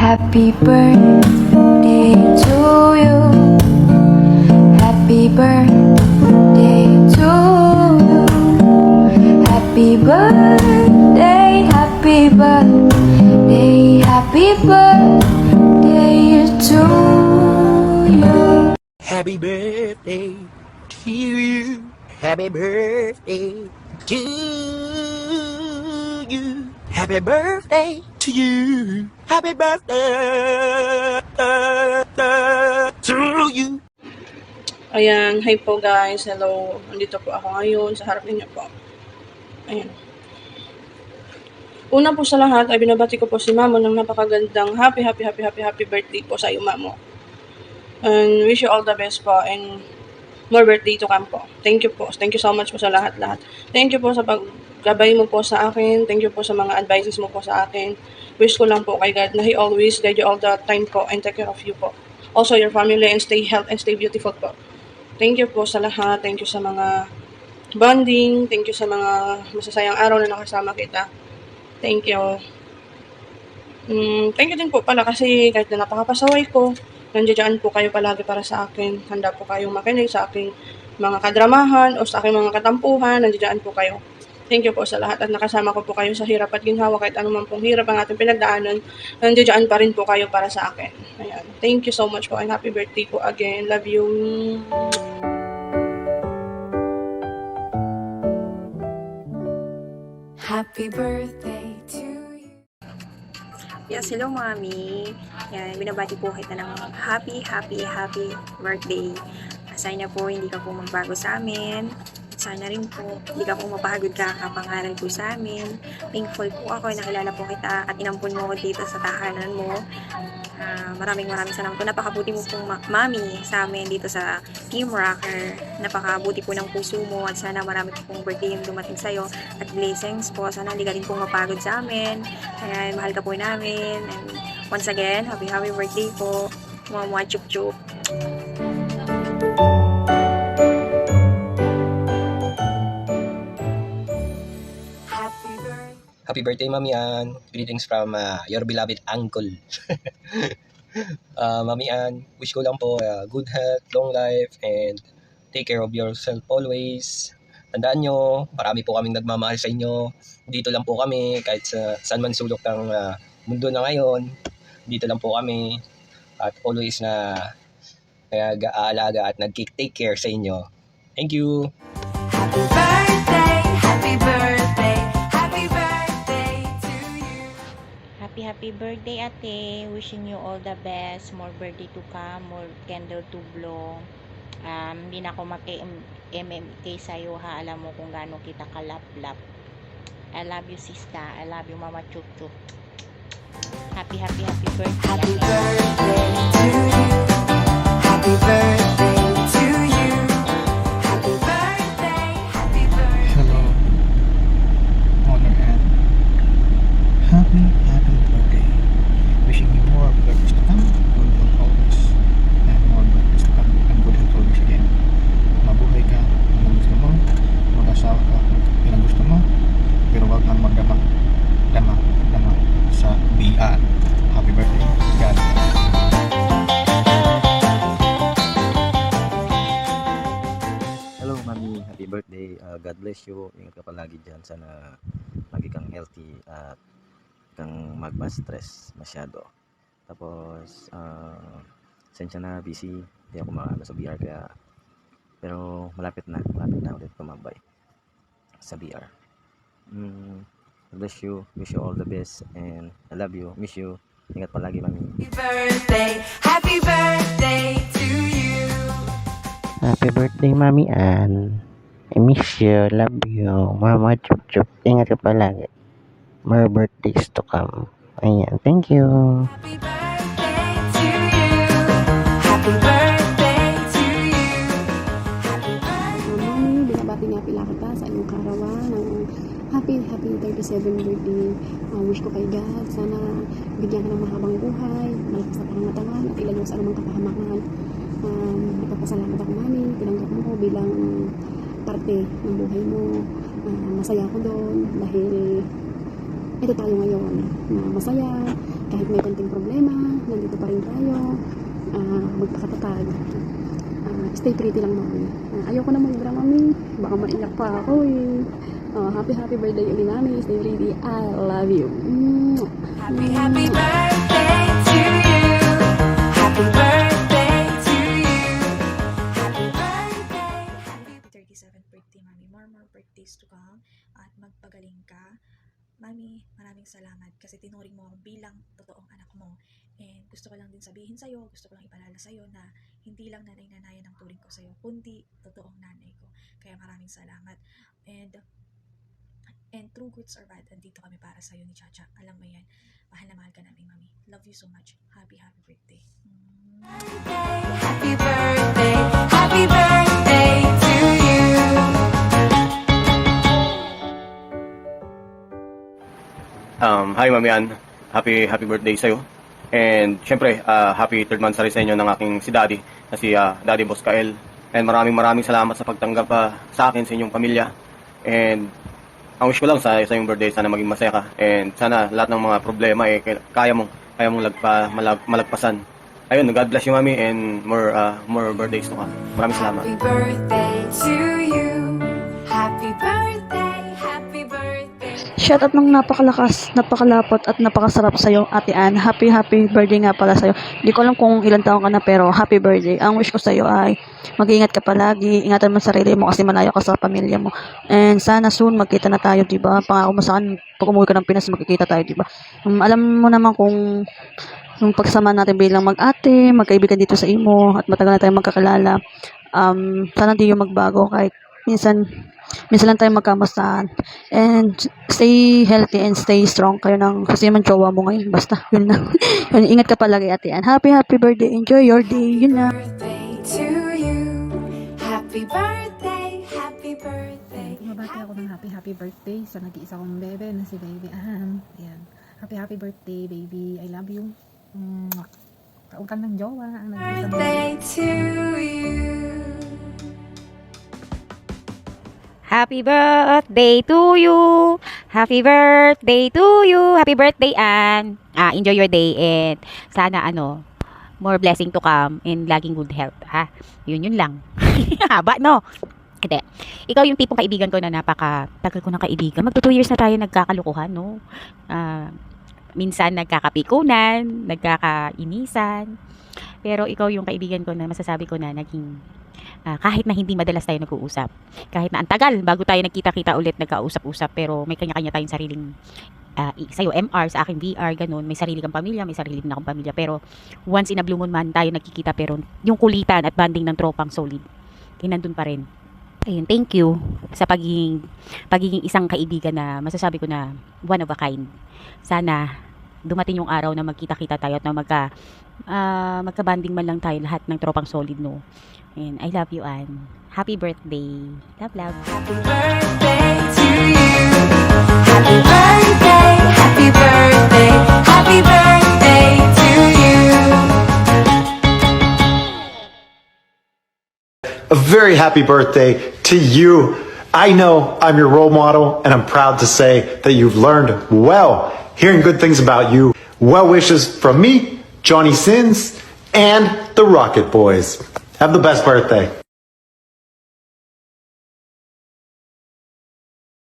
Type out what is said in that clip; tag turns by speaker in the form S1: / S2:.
S1: Happy birthday to you. Happy birthday to you. Happy birthday, happy birthday, happy birthday to you.
S2: Happy birthday to you. Happy birthday to you. Happy birthday to you. Happy birthday to you.
S3: Ayan, hi po guys, hello. Nandito po ako ngayon sa harap ninyo po. Ayan. Una po sa lahat ay binabati ko po si Mamo ng napakagandang happy birthday po sa iyo, Mamo. And wish you all the best po and more birthday to come po. Thank you po. Thank you so much po sa lahat-lahat. Thank you po sa paggabay mo po sa akin. Thank you po sa mga advices mo po sa akin. Wish ko lang po kay God na He always guide you all the time po and take care of you po. Also your family and stay healthy and stay beautiful po. Thank you po sa lahat. Thank you sa mga bonding. Thank you sa mga masasayang araw na nakasama kita. Thank you. Thank you din po pala kasi kahit na napakapasaway ko, nandiyan po kayo palagi para sa akin. Handa po kayong makinig sa aking mga kadramahan o sa aking mga katampuhan. Nandiyan po kayo. Thank you po sa lahat at nakasama ko po kayo sa hirap at ginhawa kahit anuman pong hirap ang ating pinagdaanan. Nandiyan pa rin po kayo para sa akin. Ayan. Thank you so much po and happy birthday po again. Love you.
S1: Happy birthday to you.
S4: Yes, hello mami. Yan, binabati po kita ng happy birthday. Sana po hindi ka po magbago sa amin. Sana rin po hindi ka po mapahagod kakapangaral po sa amin. Thankful po ako, nakilala po kita at inampun mo ko dito sa tahanan mo. Maraming salamat po. Napakabuti mo pong mami sa amin dito sa Team Rocker. Napakabuti po ng puso mo at sana marami po pong birthday yung dumating sa'yo at blessings po. Sana hindi ka rin pong mapagod sa amin. Kaya mahal ka po namin. And once again, happy birthday po. Mama chup chup.
S2: Happy birthday, Mami Ann. Greetings from your beloved uncle. Mami Ann, wish ko lang po good health, long life, and take care of yourself always. Tandaan nyo, marami po kaming nagmamahal sa inyo. Dito lang po kami, kahit sa saan man sulok ng mundo na ngayon. Dito lang po kami. At always na nag-aalaga at nag-take care sa inyo. Thank you.
S1: Happy birthday, happy birthday, happy birthday to you.
S5: Happy birthday ate. Wishing you all the best. More birthday to come. More candle to blow. Hindi na ako maki-MMK sa'yo ha. Alam mo kung gaano kita kalap-lap. I love you sister. I love you mama chup chup. Happy birthday.
S1: Happy birthday to you. Happy birthday to you. Happy birthday, happy birthday.
S6: Hello, Honor Ann. Happy birthday. Wishing you more birthdays to come, good health always, and more birthdays to come, and good health always again. Mabuhay ka, kung gusto mo, mag-asawa ka, kung gusto mo, pero wag kang magdama sa BR. Happy birthday, God.
S7: Hello Mami, happy birthday. God bless you. Ingat ka palagi dyan. Sana lagi kang healthy at kang magma-stress masyado. Tapos, sensya na busy. Hindi ako makakano sa BR kaya pero malapit na ulit tumambay sa BR. God bless you. Wish you all the best and I love you. Miss you. Ingat palagi Mami.
S1: Happy birthday to you.
S8: Happy birthday, Mami Ann. I miss you, love you, Mama Chup Chup. Ingat ka palagi. More birthdays to come. Ayan, thank you.
S1: Happy birthday to you. Happy birthday to you. Happy birthday.
S9: Mami, binabati nga pila kita sa inyong karawan ng happy 37th birthday. Wish ko kay God, sana bigyan ka ng mahabang buhay, malakas na pangangatawan at ilan mo sa anumang kapahamakan. Nagpapasalamat ako mami, tinanggap mo ko bilang parte ng buhay mo. Masaya ako doon dahil ito tayo ngayon na masaya, kahit may konting problema, nandito pa rin tayo, magpakatatag. Stay pretty lang, mami. Ayoko na mag-drama, mami. Baka maiyak pa ako eh. Happy birthday ulit, mami. Stay ready. I love you.
S1: Happy birthday to you. Happy birthday to you. Happy birthday.
S4: Happy 37th birthday, Mami. More birthdays to come. At magpagaling ka. Mami, maraming salamat kasi tinuring mo ako bilang totoong anak mo. And gusto ko lang din sabihin sa'yo, gusto ko lang ipalala sa'yo na hindi lang nanay-nanayan ang turing ko sa'yo, kundi totoong nanay ko. Kaya maraming salamat. And through goods or bad, andito kami para sa'yo ni Chacha. Alam mo yan. Mahal na mahal ka namin, Mami. Love you so much. Happy birthday.
S1: Happy birthday. Happy birthday to you.
S10: Hi Mami Ann, happy birthday sa'yo. And syempre, happy third month sa inyo ng aking si Daddy, na si Daddy Boss Kael. And maraming salamat sa pagtanggap sa akin, sa inyong pamilya. And ang wish ko lang sa iyong birthday, sana maging masaya ka. And sana lahat ng mga problema kaya mong malagpasan. Ayun, God bless you Mami, and more birthdays to come. Maraming salamat.
S1: Happy birthday to you. Happy birthday. Happy birthday.
S3: Shout out ng napakalakas, napakalapot at napakasarap sa'yo, Ate Ann. Happy birthday nga pala sa'yo. Hindi ko alam kung ilang taon ka na, pero happy birthday. Ang wish ko sa'yo ay mag-iingat ka palagi, ingatan mo sarili mo kasi malayo ka sa pamilya mo. And sana soon magkita na tayo, diba? Pangako mo sa akin, pag umuwi ka ng Pinas, magkikita tayo, diba? Alam mo naman kung yung pagsama natin bilang mag-ate, magkaibigan dito sa imo, at matagal na tayo magkakilala. Sana di yung magbago kahit minsan lang tayo magkamustahan. And stay healthy and stay strong kayo kasi naman jowa mo ngayon. Basta, yun na. Yun, ingat ka palagi, Ate Ann. Happy birthday. Enjoy your day. Yun na.
S1: Birthday to you. Happy birthday. Happy birthday.
S11: Bumabati ako ng happy birthday sa nag-iisa kong bebe na si Baby Ann. Ayan. Happy birthday, baby. I love you. Taon ka ng jowa ang nag-iisa mo.
S1: Birthday to you.
S5: Happy birthday to you. Happy birthday to you. Happy birthday, Ann. Enjoy your day and sana more blessing to come and laging good health, ha. Yun lang. Haba, no? Hindi. Ikaw yung tipong kaibigan ko na tagal ko ng kaibigan. Magto 2 years na tayo nagkakalukuhan, no? Minsan nagkakapikunan, nagkakainisan. Pero ikaw yung kaibigan ko na masasabi ko na naging kahit na hindi madalas tayo nag-uusap, kahit na ang tagal bago tayo nagkita-kita ulit, nagkausap-usap, pero may kanya-kanya tayong sariling sa'yo MR, sa akin VR, ganun, may sarili kang pamilya, may sarili din akong pamilya, pero once in a blue moon man tayo nagkikita, pero yung kulitan at banding ng tropang solid, nandun pa rin. Ayun, thank you sa pagiging isang kaibigan na masasabi ko na one of a kind. Sana dumating yung araw na magkita-kita tayo at na magka-banding man lang tayo lahat ng tropang solid, no? And I love you, Ann. Happy birthday. Love.
S1: Happy birthday to you. Happy birthday. Happy birthday. Happy birthday to you.
S12: A very happy birthday to you. I know I'm your role model, and I'm proud to say that you've learned well. Hearing good things about you. Well wishes from me, Johnny Sins, and the Rocket Boys. Have the best birthday.